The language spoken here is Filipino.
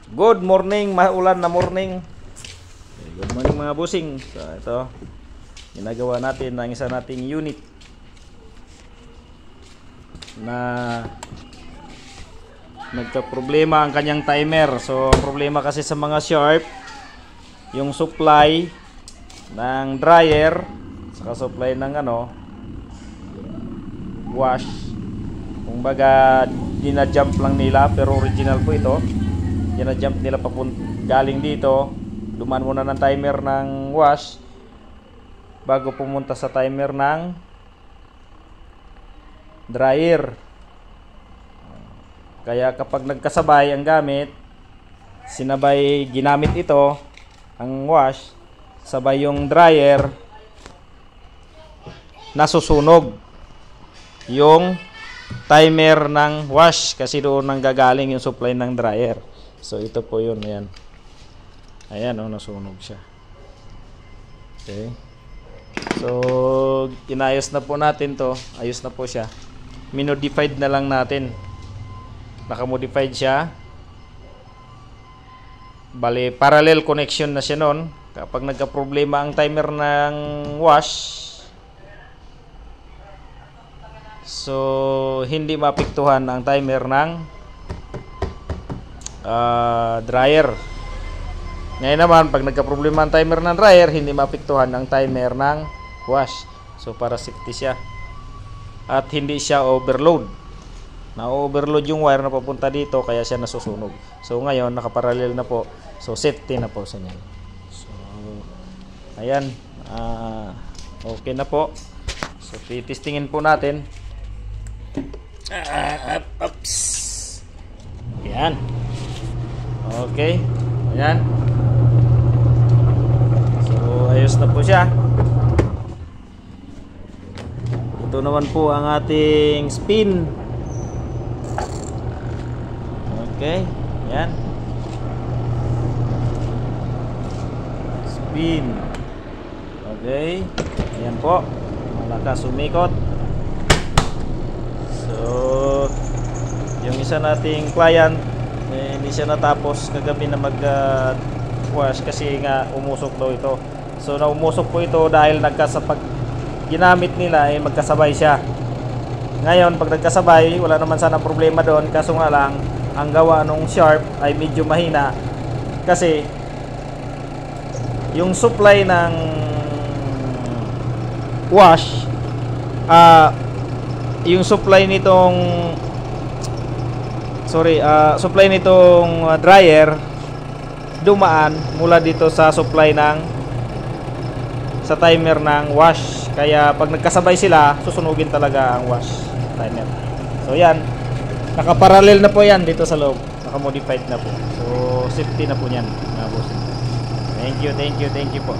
Good morning, maulan na morning. Good morning mga busing. So ito, ginagawa natin ang isa nating unit na nagka-problema ang kanyang timer. So ang problema kasi sa mga Sharp, yung supply ng dryer saka supply ng wash, kumbaga dina-jump lang nila, pero original po ito. Dina-jump nila galing dito, dumaan muna ng timer ng wash bago pumunta sa timer ng dryer. Kaya kapag nagkasabay ang gamit, sinabay ginamit ito, ang wash, sabay yung dryer, nasusunog yung timer ng wash kasi doon nang gagaling yung supply ng dryer. So ito po yun, ayan. Ayan, nasunog siya. Okay. So inayos na po natin to. Ayos na po siya. Minodified na lang natin. Nakamodified siya. Bale, parallel connection na siya noon. Kapag nagka-problema ang timer ng wash, so hindi maapektuhan ang timer ng dryer. Ngayon naman, pag nagka-problema ang timer ng dryer, hindi maapektuhan ang timer ng wash. So para safety siya. At hindi siya overload. Na-overload yung wire na papunta dito, kaya siya nasusunog. So ngayon, nakaparallel na po. So safety na po sa niyan. So ayan, okay na po. So titestingin po natin. Oops. Ayan. Okay. Ayan. So ayos na po siya. Ito naman po ang ating spin. Okay. Ayan. Spin. Okay. Ayan po. Malakas umikot. So yung isa nating client, hindi siya natapos kagabi na mag-wash kasi nga umusok daw ito. So naumusok po ito dahil pag ginamit nila magkasabay siya. Ngayon pag nagkasabay, wala naman sana problema doon, kaso nga lang ang gawa nung Sharp ay medyo mahina kasi yung supply ng wash, yung supply nitong dryer dumaan mula dito sa supply sa timer ng wash. Kaya pag nagkasabay sila, susunugin talaga ang wash timer. So yan, nakaparallel na po yan dito sa loob, nakamodified na po. So safety na po yan. Thank you po.